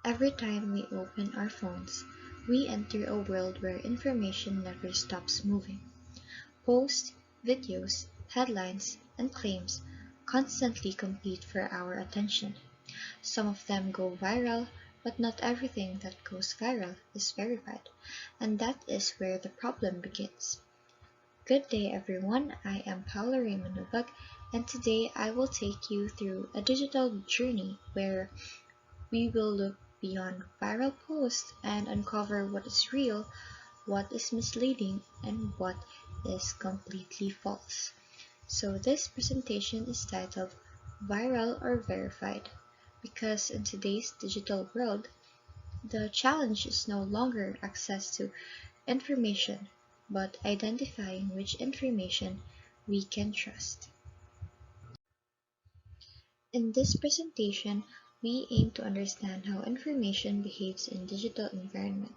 Every time we open our phones, we enter a world where information never stops moving. Posts, videos, headlines, and claims constantly compete for our attention. Some of them go viral, but not everything that goes viral is verified, and that is where the problem begins. Good day everyone, I am Paula Rae Manubag, and today I will take you through a digital journey where we will look beyond viral posts and uncover what is real, what is misleading, and what is completely false. So this presentation is titled Viral or Verified, because in today's digital world, the challenge is no longer access to information, but identifying which information we can trust. In this presentation, we aim to understand how information behaves in digital environment.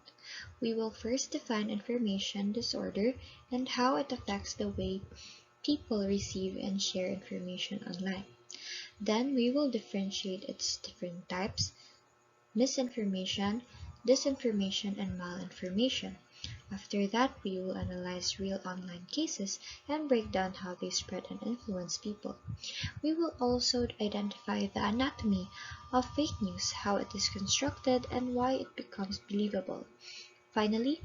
We will first define information disorder and how it affects the way people receive and share information online. Then we will differentiate its different types: misinformation, disinformation, and malinformation. After that, we will analyze real online cases and break down how they spread and influence people. We will also identify the anatomy of fake news, how it is constructed, and why it becomes believable. Finally,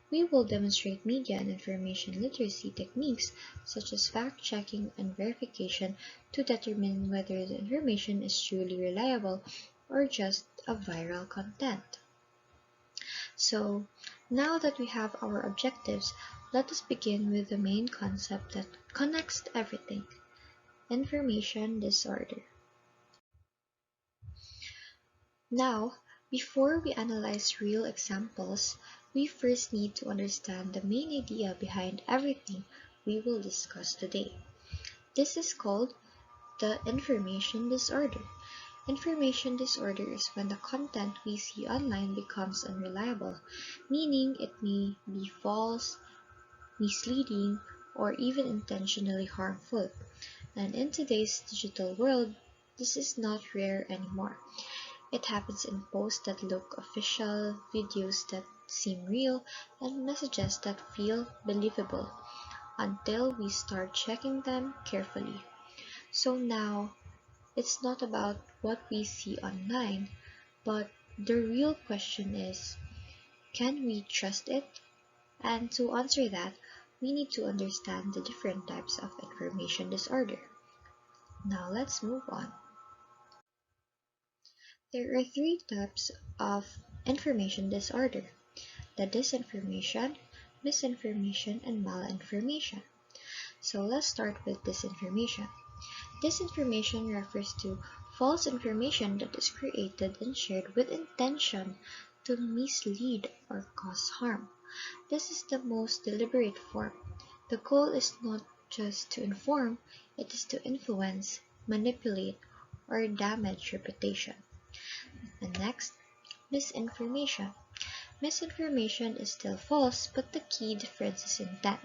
we will demonstrate media and information literacy techniques such as fact-checking and verification to determine whether the information is truly reliable or just a viral content. So, now that we have our objectives, let us begin with the main concept that connects everything: information disorder. Now, before we analyze real examples, we first need to understand the main idea behind everything we will discuss today. This is called the information disorder. Information disorder is when the content we see online becomes unreliable, meaning it may be false, misleading, or even intentionally harmful. And in today's digital world, this is not rare anymore. It happens in posts that look official, videos that seem real, and messages that feel believable until we start checking them carefully. So now, it's not about what we see online, but the real question is, can we trust it? And to answer that, we need to understand the different types of information disorder. Now let's move on. There are three types of information disorder: the disinformation, misinformation, and malinformation. So let's start with disinformation. Disinformation refers to false information that is created and shared with intention to mislead or cause harm. This is the most deliberate form. The goal is not just to inform, it is to influence, manipulate, or damage reputation. And next, misinformation. Misinformation is still false, but the key difference is intent.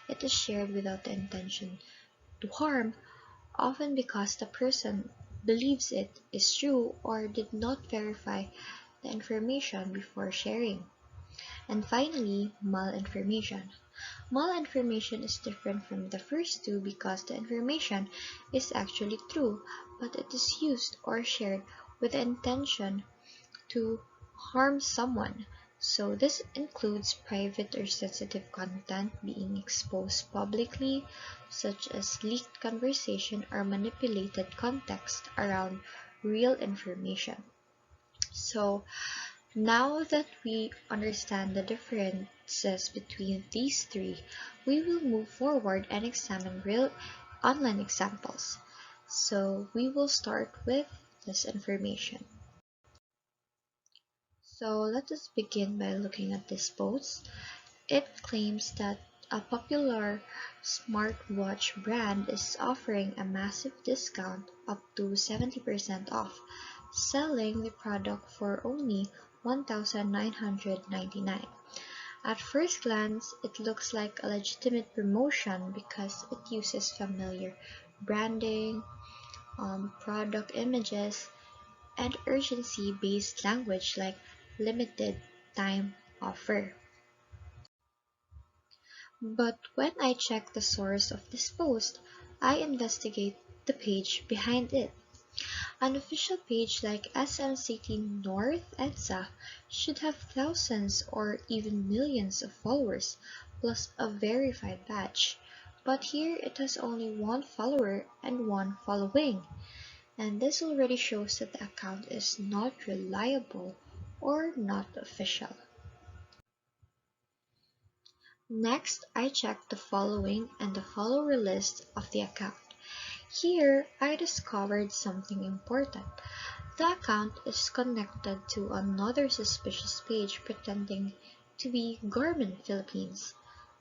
It is shared without the intention to harm, often because the person believes it is true or did not verify the information before sharing. And finally, malinformation. Malinformation is different from the first two because the information is actually true, but it is used or shared with the intention to harm someone. So this includes private or sensitive content being exposed publicly, such as leaked conversation or manipulated context around real information. So now that we understand the differences between these three, we will move forward and examine real online examples. So we will start with disinformation. So let us begin by looking at this post. It claims that a popular smartwatch brand is offering a massive discount up to 70% off, selling the product for only $1,999. At first glance, it looks like a legitimate promotion because it uses familiar branding, product images, and urgency-based language like limited time offer. But when I check the source of this post, I investigate the page behind it. An official page like SM City North EDSA should have thousands or even millions of followers plus a verified badge. But here it has only one follower and one following, and this already shows that the account is not reliable or not official. Next, I check the following and the follower list of the account. Here, I discovered something important. The account is connected to another suspicious page pretending to be Garment Philippines.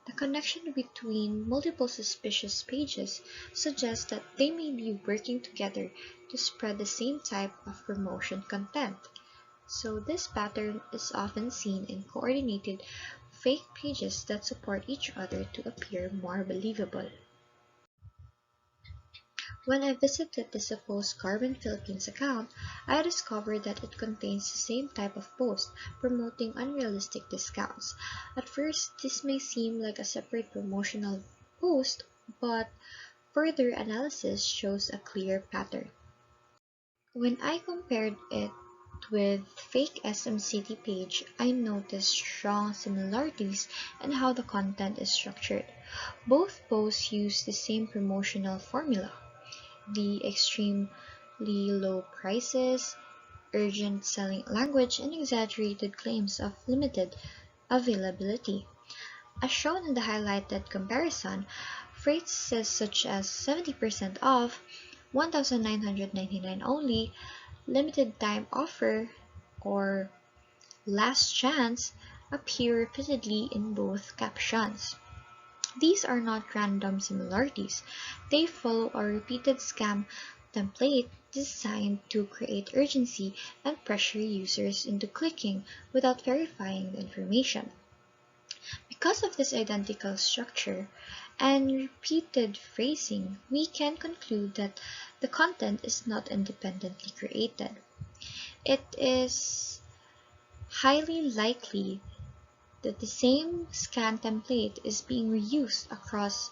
The connection between multiple suspicious pages suggests that they may be working together to spread the same type of promotion content. So this pattern is often seen in coordinated fake pages that support each other to appear more believable. When I visited the supposed Garment Philippines account, I discovered that it contains the same type of post promoting unrealistic discounts. At first, this may seem like a separate promotional post, but further analysis shows a clear pattern. When I compared it with fake SM City page, I noticed strong similarities in how the content is structured. Both posts use the same promotional formula: the extremely low prices, urgent selling language, and exaggerated claims of limited availability. As shown in the highlighted comparison, phrases such as 70% off, 1,999 only, limited time offer, or last chance appear repeatedly in both captions. These are not random similarities. They follow a repeated scam template designed to create urgency and pressure users into clicking without verifying the information. Because of this identical structure and repeated phrasing, we can conclude that the content is not independently created. It is highly likely that the same scan template is being reused across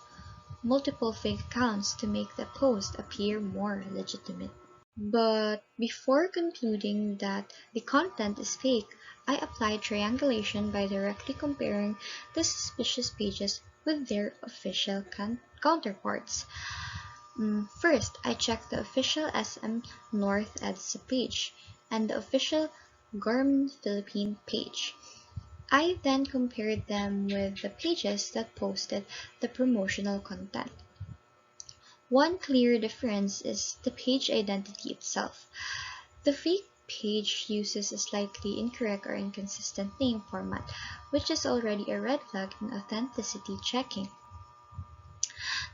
multiple fake accounts to make the post appear more legitimate. But before concluding that the content is fake, I applied triangulation by directly comparing the suspicious pages with their official counterparts. First, I checked the official SM North EDSA page and the official Garment Philippine page. I then compared them with the pages that posted the promotional content. One clear difference is the page identity itself. The fake page uses a slightly incorrect or inconsistent name format, which is already a red flag in authenticity checking.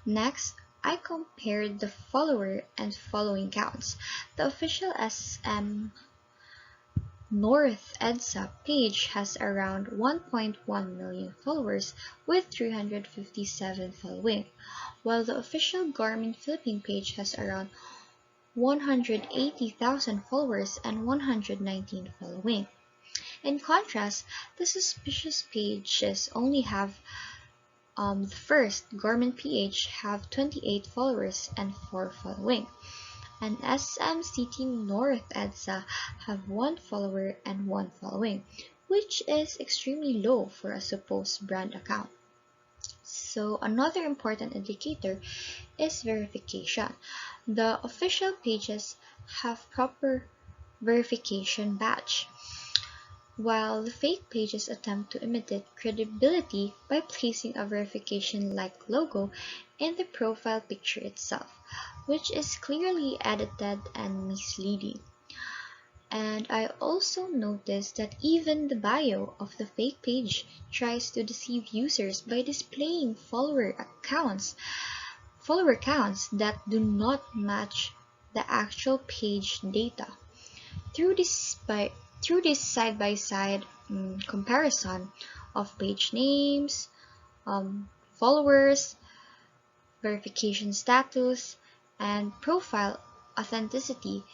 Next, I compared the follower and following counts. The official SM North EDSA page has around 1.1 million followers with 357 following, while the official Garment Philippine page has around 180,000 followers and 119 following. In contrast, the suspicious pages only have the first Garment PH have 28 followers and 4 following, and SM City North EDSA have 1 follower and 1 following, which is extremely low for a supposed brand account. So another important indicator is verification. The official pages have proper verification badge, while the fake pages attempt to imitate credibility by placing a verification-like logo in the profile picture itself, which is clearly edited and misleading. And I also noticed that even the bio of the fake page tries to deceive users by displaying follower counts that do not match the actual page data. Through this side-by-side comparison of page names, followers, verification status, and profile authenticity,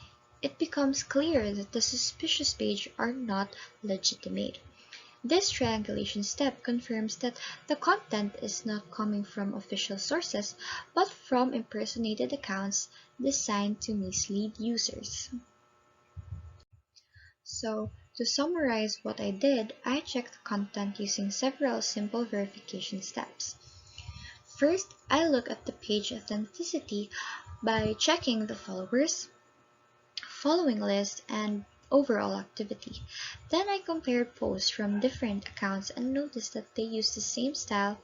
it becomes clear that the suspicious pages are not legitimate. This triangulation step confirms that the content is not coming from official sources, but from impersonated accounts designed to mislead users. So, to summarize what I did, I checked the content using several simple verification steps. First, I look at the page authenticity by checking the followers, following list, and overall activity. Then I compared posts from different accounts and noticed that they use the same style,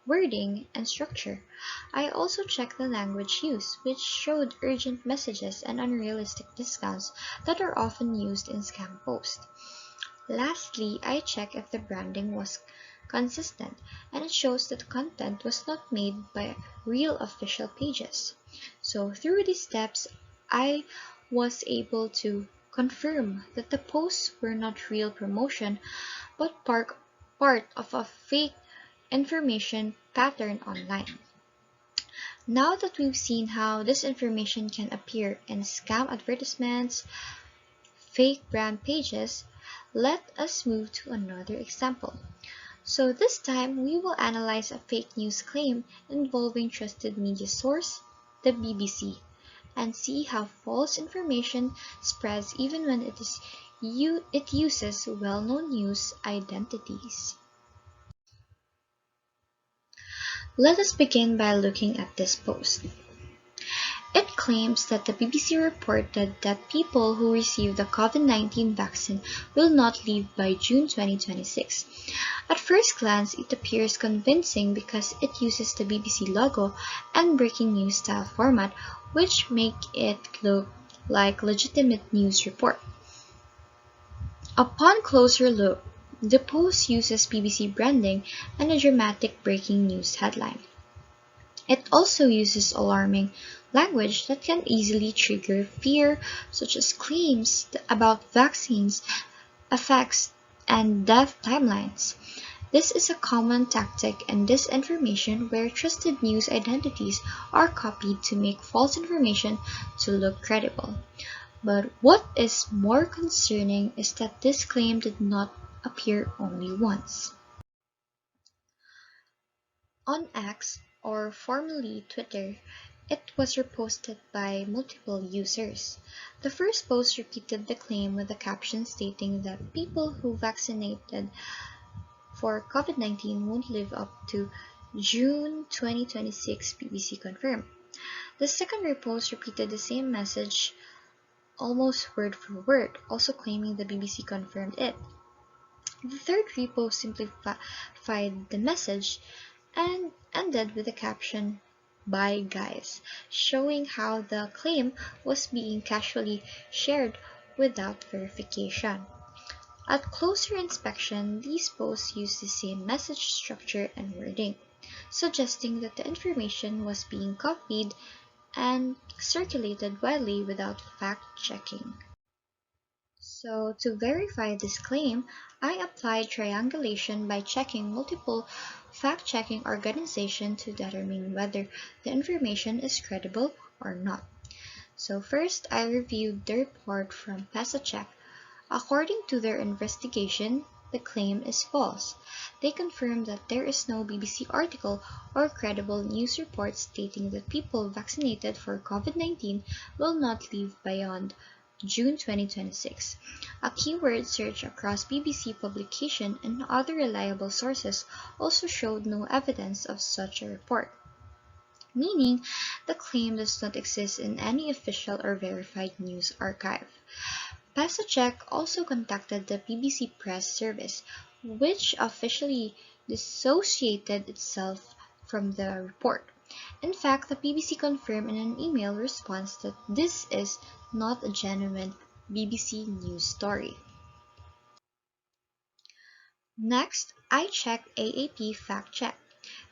wording, and structure. I also checked the language used, which showed urgent messages and unrealistic discounts that are often used in scam posts. Lastly, I checked if the branding was consistent, and it shows that the content was not made by real official pages. So through these steps, I was able to confirm that the posts were not real promotion but part of a fake information pattern online. Now that we've seen how this information can appear in scam advertisements, fake brand pages, let us move to another example. So this time, we will analyze a fake news claim involving trusted media source, the BBC, and see how false information spreads even when it uses well-known news identities. Let us begin by looking at this post. It claims that the BBC reported that people who receive the COVID-19 vaccine will not leave by June 2026. At first glance, it appears convincing because it uses the BBC logo and breaking news style format, which make it look like legitimate news report. Upon closer look, the post uses BBC branding and a dramatic breaking news headline. It also uses alarming language that can easily trigger fear, such as claims about vaccines, effects, and death timelines. This is a common tactic in disinformation where trusted news identities are copied to make false information to look credible. But what is more concerning is that this claim did not appear only once. On X, or formerly Twitter, it was reposted by multiple users. The first post repeated the claim with a caption stating that people who vaccinated for COVID-19 won't live up to June 2026, BBC confirmed. The second repost repeated the same message almost word for word, also claiming the BBC confirmed it. The third repost simplified the message and ended with a caption, "Bye guys," showing how the claim was being casually shared without verification. At closer inspection, these posts use the same message structure and wording, suggesting that the information was being copied and circulated widely without fact-checking. So, to verify this claim, I applied triangulation by checking multiple fact-checking organizations to determine whether the information is credible or not. So first, I reviewed the report from PesaCheck. According to their investigation, the claim is false. They confirmed that there is no BBC article or credible news report stating that people vaccinated for COVID-19 will not live beyond June 2026. A keyword search across BBC publication and other reliable sources also showed no evidence of such a report, meaning the claim does not exist in any official or verified news archive. PesaCheck also contacted the BBC Press Service, which officially dissociated itself from the report. In fact, the BBC confirmed in an email response that this is not a genuine BBC news story. Next, I checked AAP Fact Check.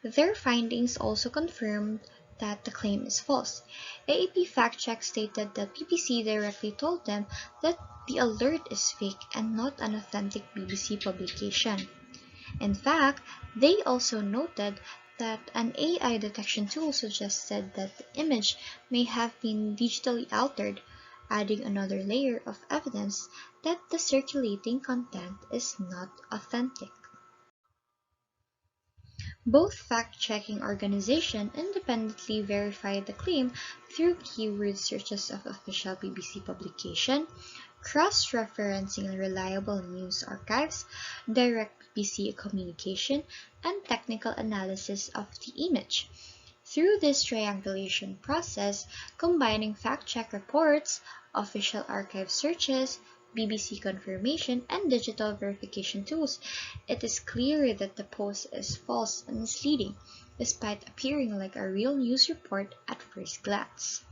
Their findings also confirmed that the claim is false. AAP Fact Check stated that BBC directly told them that the alert is fake and not an authentic BBC publication. In fact, they also noted that an AI detection tool suggested that the image may have been digitally altered, adding another layer of evidence that the circulating content is not authentic. Both fact-checking organizations independently verify the claim through keyword searches of official BBC publication, cross-referencing reliable news archives, direct BBC communication, and technical analysis of the image. Through this triangulation process, combining fact-check reports, official archive searches, BBC confirmation, and digital verification tools, it is clear that the post is false and misleading, despite appearing like a real news report at first glance.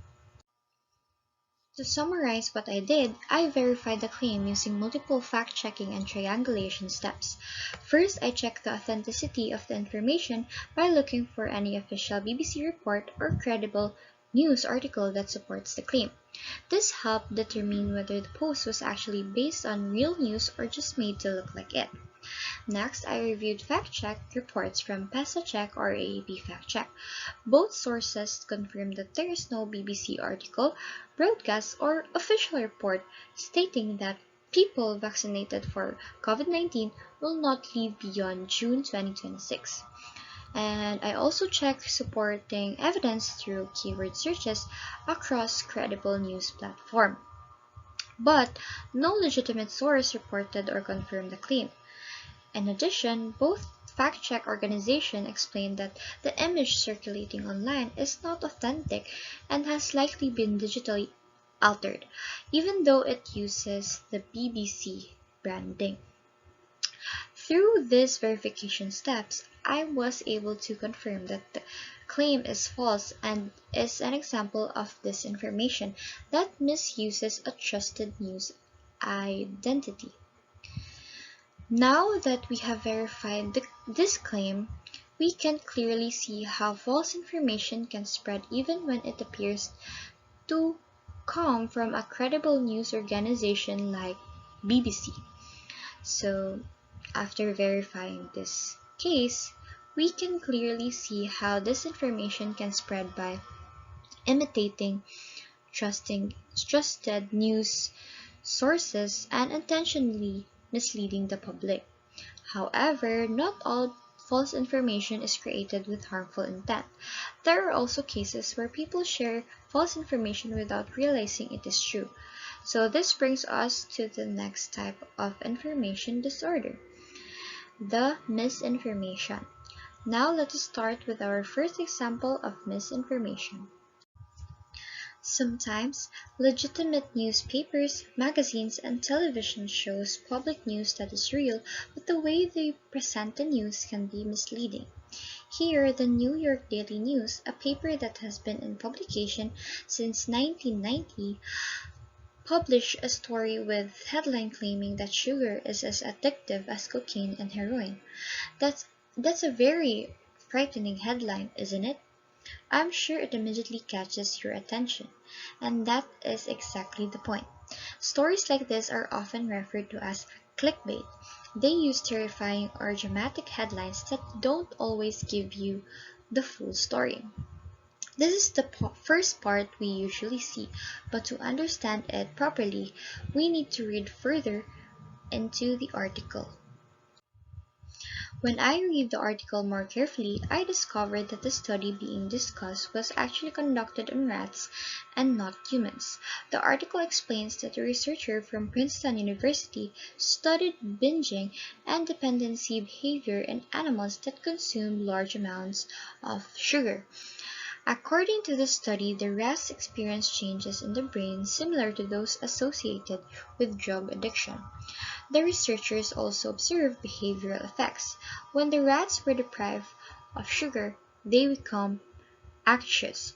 To summarize what I did, I verified the claim using multiple fact-checking and triangulation steps. First, I checked the authenticity of the information by looking for any official BBC report or credible news article that supports the claim. This helped determine whether the post was actually based on real news or just made to look like it. Next, I reviewed fact-check reports from PesaCheck or AAP Fact-Check. Both sources confirmed that there is no BBC article, broadcast, or official report stating that people vaccinated for COVID-19 will not live beyond June 2026. And I also checked supporting evidence through keyword searches across credible news platforms. But no legitimate source reported or confirmed the claim. In addition, both fact-check organizations explained that the image circulating online is not authentic and has likely been digitally altered, even though it uses the BBC branding. Through these verification steps, I was able to confirm that the claim is false and is an example of disinformation that misuses a trusted news identity. Now that we have verified this claim, we can clearly see how false information can spread even when it appears to come from a credible news organization like BBC. So, after verifying this case, we can clearly see how disinformation can spread by imitating trusted news sources and intentionally misleading the public. However, not all false information is created with harmful intent. There are also cases where people share false information without realizing it is true. So this brings us to the next type of information disorder, the misinformation. Now let us start with our first example of misinformation. Sometimes, legitimate newspapers, magazines, and television shows public news that is real, but the way they present the news can be misleading. Here, the New York Daily News, a paper that has been in publication since 1990, published a story with headline claiming that sugar is as addictive as cocaine and heroin. That's a very frightening headline, isn't it? I'm sure it immediately catches your attention, and that is exactly the point. Stories like this are often referred to as clickbait. They use terrifying or dramatic headlines that don't always give you the full story. This is the first part we usually see, but to understand it properly, we need to read further into the article. When I read the article more carefully, I discovered that the study being discussed was actually conducted on rats and not humans. The article explains that a researcher from Princeton University studied binging and dependency behavior in animals that consume large amounts of sugar. According to the study, the rats experienced changes in the brain similar to those associated with drug addiction. The researchers also observed behavioral effects. When the rats were deprived of sugar, they became anxious,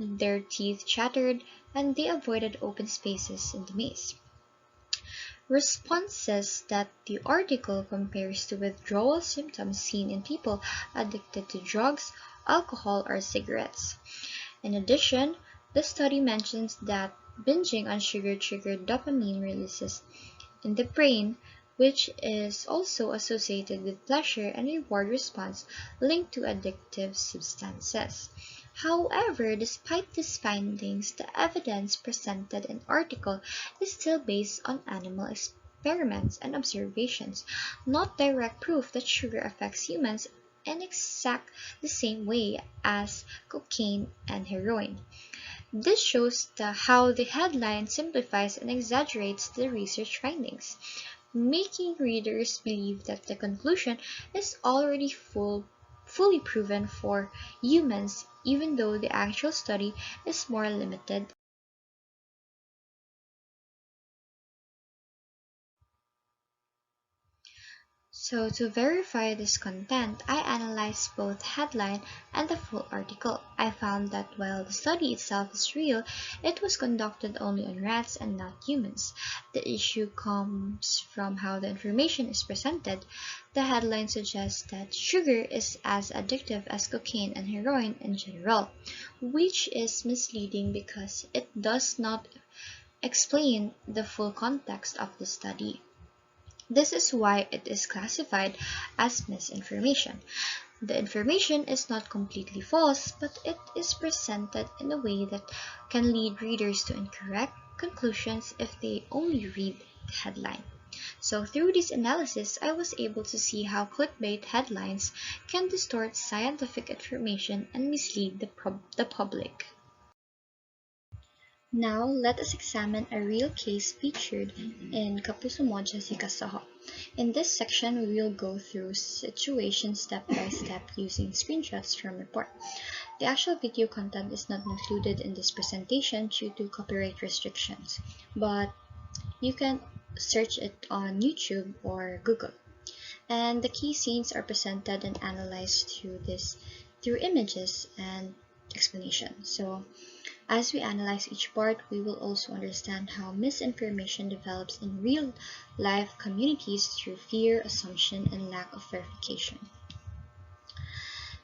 their teeth chattered, and they avoided open spaces in the maze. Responses that the article compares to withdrawal symptoms seen in people addicted to drugs, alcohol, or cigarettes. In addition, the study mentions that binging on sugar triggered dopamine releases in the brain, which is also associated with pleasure and reward response linked to addictive substances. However, despite these findings, the evidence presented in the article is still based on animal experiments and observations, not direct proof that sugar affects humans in exact the same way as cocaine and heroin. This shows how the headline simplifies and exaggerates the research findings, making readers believe that the conclusion is already fully proven for humans, even though the actual study is more limited. So to verify this content, I analyzed both headline and the full article. I found that while the study itself is real, it was conducted only on rats and not humans. The issue comes from how the information is presented. The headline suggests that sugar is as addictive as cocaine and heroin in general, which is misleading because it does not explain the full context of the study. This is why it is classified as misinformation. The information is not completely false, but it is presented in a way that can lead readers to incorrect conclusions if they only read the headline. So through this analysis, I was able to see how clickbait headlines can distort scientific information and mislead the public. Now, let us examine a real case featured in 𝙍𝙬𝙖𝙡-𝙬𝙧𝙡. In this section, we will go through situations step by step using screenshots from report. The actual video content is not included in this presentation due to copyright restrictions, but you can search it on YouTube or Google. And the key scenes are presented and analyzed through images and explanation. So as we analyze each part, we will also understand how misinformation develops in real-life communities through fear, assumption, and lack of verification.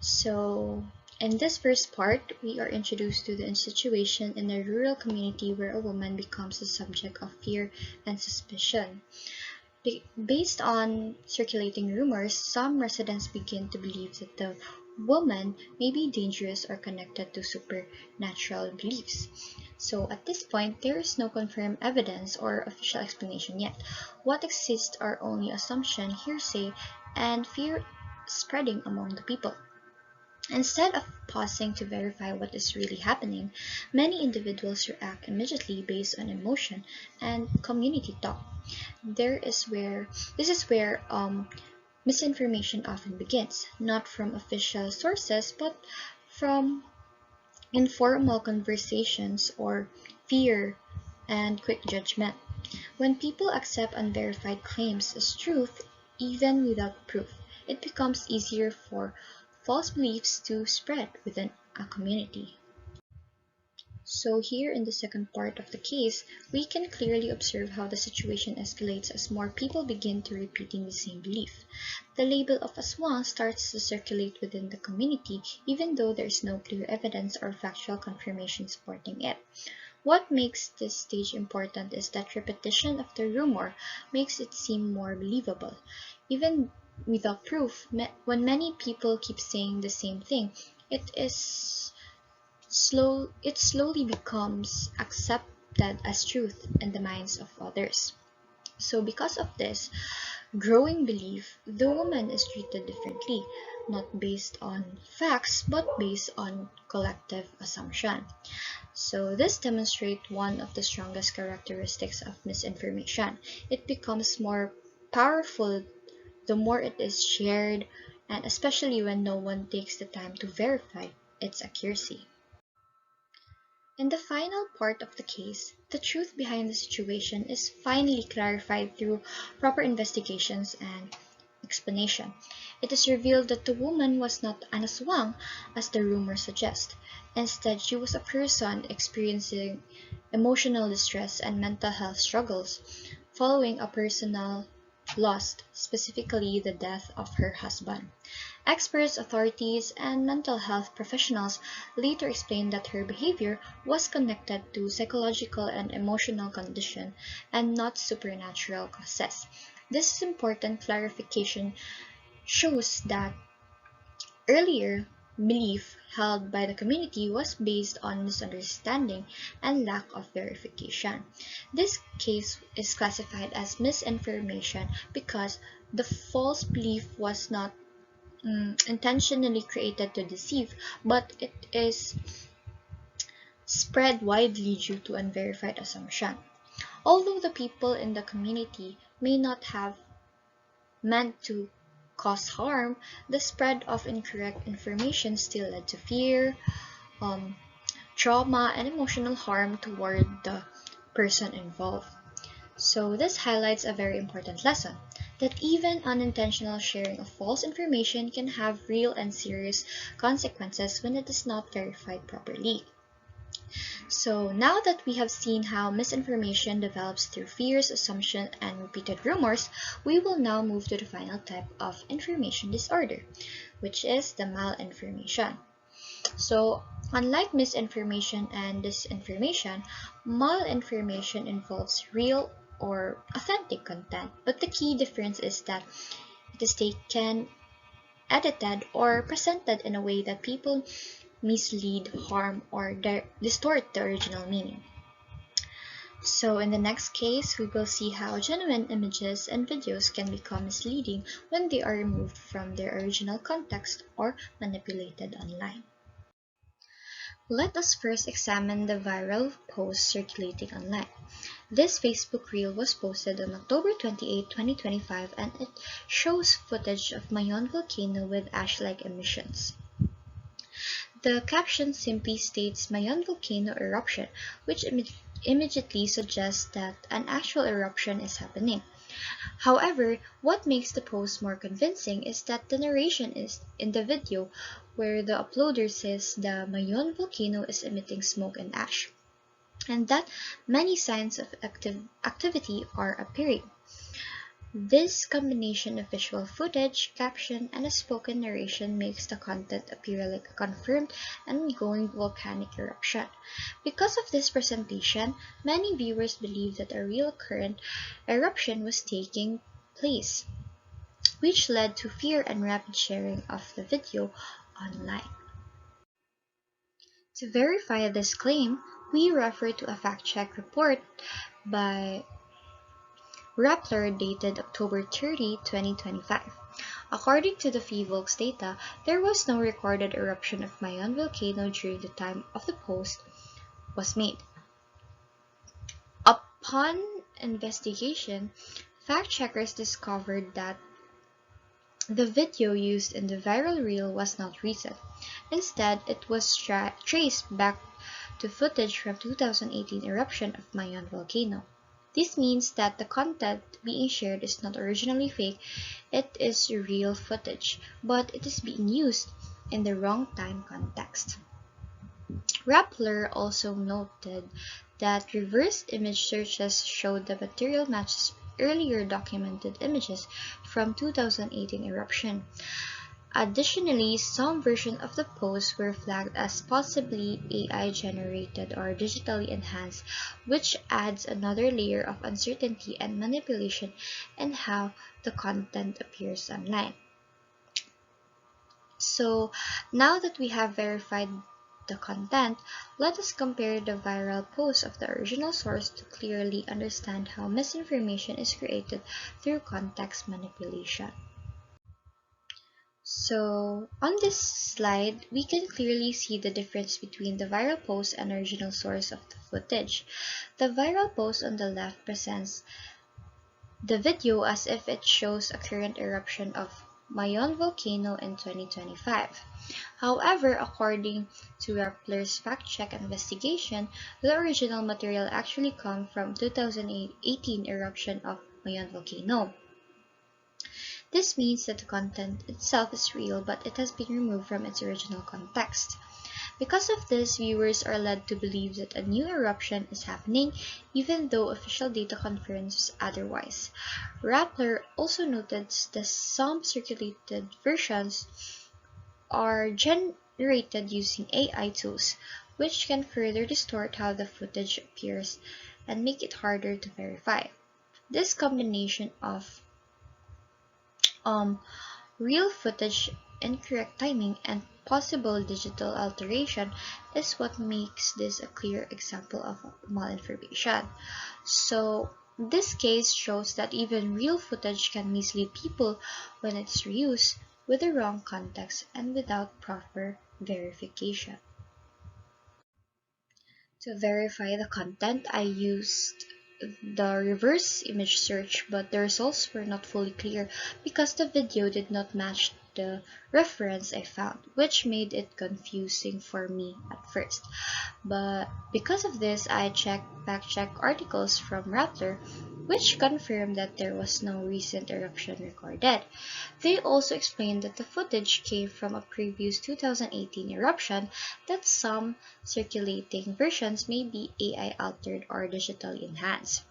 So, in this first part, we are introduced to the situation in a rural community where a woman becomes the subject of fear and suspicion. Based on circulating rumors, some residents begin to believe that the woman may be dangerous or connected to supernatural beliefs. So at this point, there is no confirmed evidence or official explanation yet. What exists are only assumption, hearsay, and fear spreading among the people. Instead of pausing to verify what is really happening, many individuals react immediately based on emotion and community talk. This is where misinformation often begins, not from official sources, but from informal conversations or fear and quick judgment. When people accept unverified claims as truth, even without proof, it becomes easier for false beliefs to spread within a community. So here in the second part of the case, we can clearly observe how the situation escalates as more people begin to repeating the same belief. The label of 𝙍 starts to circulate within the community even though there is no clear evidence or factual confirmation supporting it. What makes this stage important is that repetition of the rumor makes it seem more believable. Even without proof, when many people keep saying the same thing, it slowly becomes accepted as truth in the minds of others. So because of this growing belief, the woman is treated differently, not based on facts, but based on collective assumption. So this demonstrates one of the strongest characteristics of misinformation. It becomes more powerful the more it is shared, and especially when no one takes the time to verify its accuracy. In the final part of the case, the truth behind the situation is finally clarified through proper investigations and explanation. It is revealed that the woman was not an aswang, as the rumor suggests. Instead, she was a person experiencing emotional distress and mental health struggles following a personal loss, specifically the death of her husband. Experts, authorities, and mental health professionals later explained that her behavior was connected to psychological and emotional condition and not supernatural causes. This is important clarification shows that earlier belief held by the community was based on misunderstanding and lack of verification. This case is classified as misinformation because the false belief was not intentionally created to deceive, but it is spread widely due to unverified assumption. Although the people in the community may not have meant to cause harm, the spread of incorrect information still led to fear, um, trauma, and emotional harm toward the person involved. So this highlights a very important lesson, that even unintentional sharing of false information can have real and serious consequences when it is not verified properly. So now that we have seen how misinformation develops through fears, assumption, and repeated rumors, we will now move to the final type of information disorder, which is the malinformation. So unlike misinformation and disinformation, malinformation involves real or authentic content, but the key difference is that it is taken, edited, or presented in a way that people mislead, harm, or distort the original meaning. So in the next case, we will see how genuine images and videos can become misleading when they are removed from their original context or manipulated online. Let us first examine the viral post circulating online. This Facebook reel was posted on October 28, 2025, and it shows footage of Mayon volcano with ash-like emissions. The caption simply states Mayon volcano eruption, which immediately suggests that an actual eruption is happening. However, what makes the post more convincing is that the narration is in the video, where the uploader says the Mayon volcano is emitting smoke and ash, and that many signs of activity are appearing. This combination of visual footage, caption, and a spoken narration makes the content appear like a confirmed and ongoing volcanic eruption. Because of this presentation, many viewers believe that a real current eruption was taking place, which led to fear and rapid sharing of the video online. To verify this claim, we refer to a fact-check report by Rappler dated October 30, 2025. According to the PHIVOLCS data, there was no recorded eruption of Mayon volcano during the time of the post was made. Upon investigation, fact-checkers discovered that the video used in the viral reel was not recent. Instead, it was traced back to footage from 2018 eruption of Mayon volcano. This means that the content being shared is not originally fake, it is real footage, but it is being used in the wrong time context. Rappler also noted that reverse image searches showed the material matches earlier documented images from 2018 eruption. Additionally, some versions of the post were flagged as possibly AI-generated or digitally enhanced, which adds another layer of uncertainty and manipulation in how the content appears online. So, now that we have verified the content, let us compare the viral post of the original source to clearly understand how misinformation is created through context manipulation. So, on this slide, we can clearly see the difference between the viral post and original source of the footage. The viral post on the left presents the video as if it shows a current eruption of Mayon volcano in 2025. However, according to Rappler's fact-check investigation, the original material actually comes from 2018 eruption of Mayon volcano. This means that the content itself is real, but it has been removed from its original context. Because of this, viewers are led to believe that a new eruption is happening, even though official data confirms otherwise. Rappler also noted that some circulated versions are generated using AI tools, which can further distort how the footage appears and make it harder to verify. This combination of real footage, incorrect timing, and possible digital alteration is what makes this a clear example of malinformation. So this case shows that even real footage can mislead people when it's reused with the wrong context and without proper verification. To verify the content, I used the reverse image search, but the results were not fully clear because the video did not match the reference I found, which made it confusing for me at first. But because of this, I fact-checked articles from Rappler, which confirmed that there was no recent eruption recorded. They also explained that the footage came from a previous 2018 eruption, that some circulating versions may be AI altered or digitally enhanced,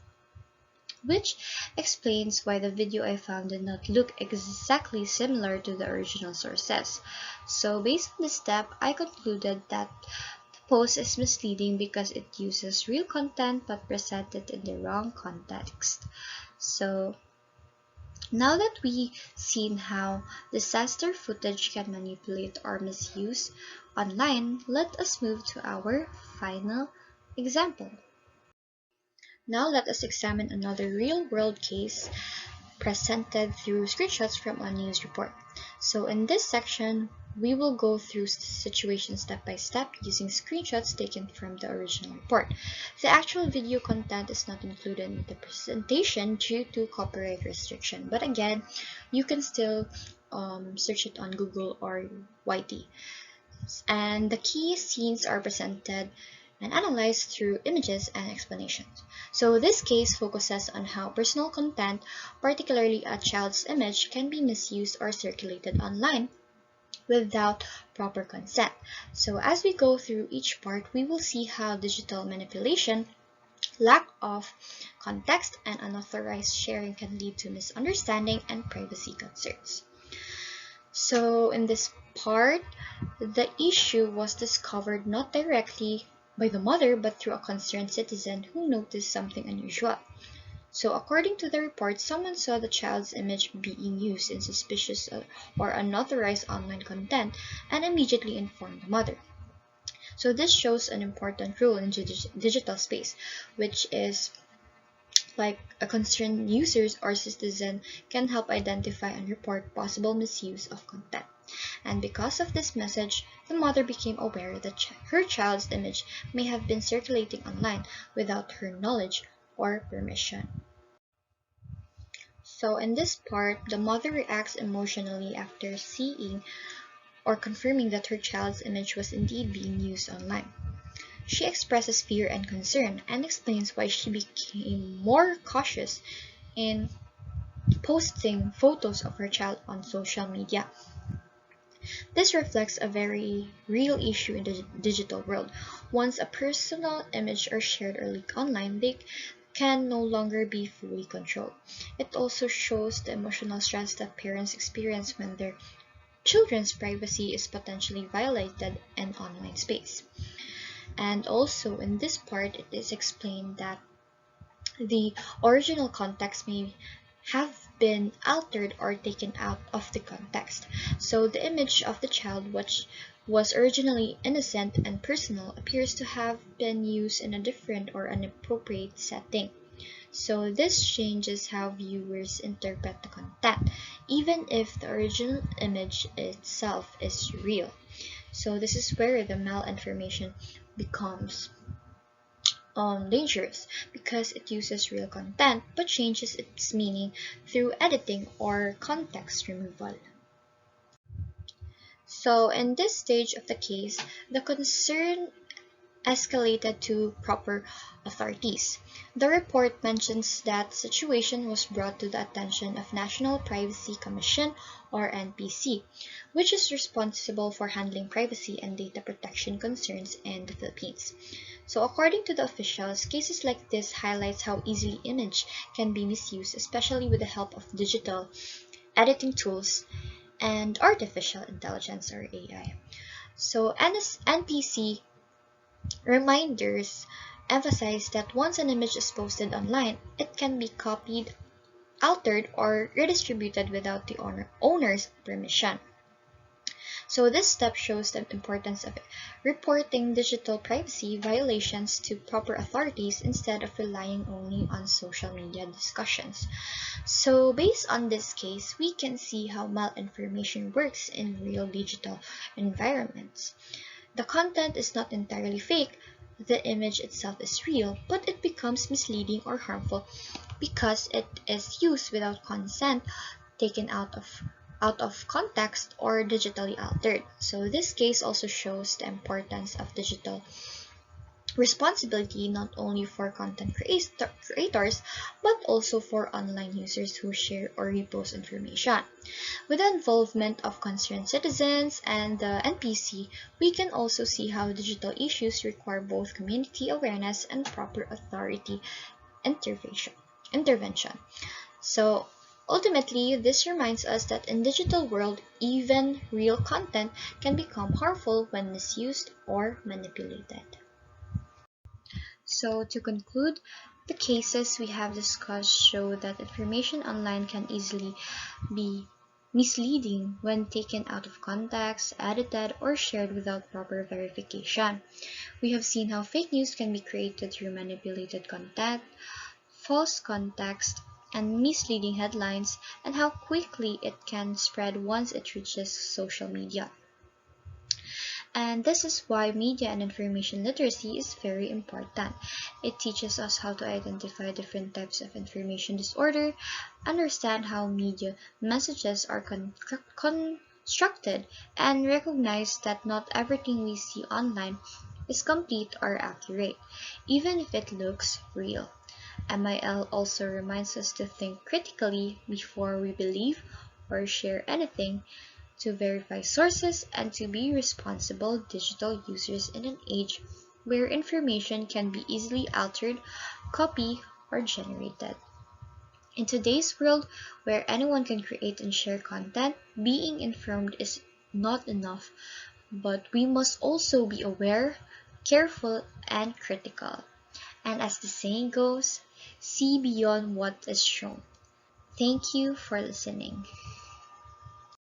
which explains why the video I found did not look exactly similar to the original sources. So based on this step, I concluded that the post is misleading because it uses real content but presented in the wrong context. So now that we've seen how disaster footage can manipulate or misuse online, let us move to our final example. Now let us examine another real-world case presented through screenshots from a news report. So in this section, we will go through the situation step by step using screenshots taken from the original report. The actual video content is not included in the presentation due to copyright restriction, but again, you can still search it on Google or YT. And the key scenes are presented and analyzed through images and explanations. So this case focuses on how personal content, particularly a child's image, can be misused or circulated online without proper consent. So as we go through each part, we will see how digital manipulation, lack of context, and unauthorized sharing can lead to misunderstanding and privacy concerns. So in this part, the issue was discovered not directly by the mother but through a concerned citizen who noticed something unusual. So according to the report, someone saw the child's image being used in suspicious or unauthorized online content and immediately informed the mother. So this shows an important rule in digital space, which is like a concerned users or citizen can help identify and report possible misuse of content. And because of this message, the mother became aware that her child's image may have been circulating online without her knowledge or permission. So in this part, the mother reacts emotionally after seeing or confirming that her child's image was indeed being used online. She expresses fear and concern and explains why she became more cautious in posting photos of her child on social media. This reflects a very real issue in the digital world. Once a personal image are shared or leaked online, they can no longer be fully controlled. It also shows the emotional stress that parents experience when their children's privacy is potentially violated in online space. And also in this part, it is explained that the original context may have been altered or taken out of the context. So the image of the child, which was originally innocent and personal, appears to have been used in a different or inappropriate setting. So this changes how viewers interpret the content, even if the original image itself is real. So this is where the malinformation becomes dangerous, because it uses real content but changes its meaning through editing or context removal. So in this stage of the case, the concern escalated to proper authorities. The report mentions that the situation was brought to the attention of National Privacy Commission or NPC, which is responsible for handling privacy and data protection concerns in the Philippines. So according to the officials, cases like this highlights how easily image can be misused, especially with the help of digital editing tools and artificial intelligence or AI. So NPC reminders emphasize that once an image is posted online, it can be copied, altered, or redistributed without the owner's permission. So this step shows the importance of reporting digital privacy violations to proper authorities instead of relying only on social media discussions. So based on this case, we can see how malinformation works in real digital environments. The content is not entirely fake, the image itself is real, but it becomes misleading or harmful because it is used without consent, taken out of context, or digitally altered. So this case also shows the importance of digital responsibility not only for content creators but also for online users who share or repost information. With the involvement of concerned citizens and the NPC, we can also see how digital issues require both community awareness and proper authority intervention. So ultimately, this reminds us that in digital world, even real content can become harmful when misused or manipulated. So to conclude, the cases we have discussed show that information online can easily be misleading when taken out of context, edited, or shared without proper verification. We have seen how fake news can be created through manipulated content, false context, and misleading headlines, and how quickly it can spread once it reaches social media. And this is why media and information literacy is very important. It teaches us how to identify different types of information disorder, understand how media messages are constructed, and recognize that not everything we see online is complete or accurate, even if it looks real. MIL also reminds us to think critically before we believe or share anything, to verify sources, and to be responsible digital users in an age where information can be easily altered, copied, or generated. In today's world, where anyone can create and share content, being informed is not enough, but we must also be aware, careful, and critical. And as the saying goes, see beyond what is shown. Thank you for listening.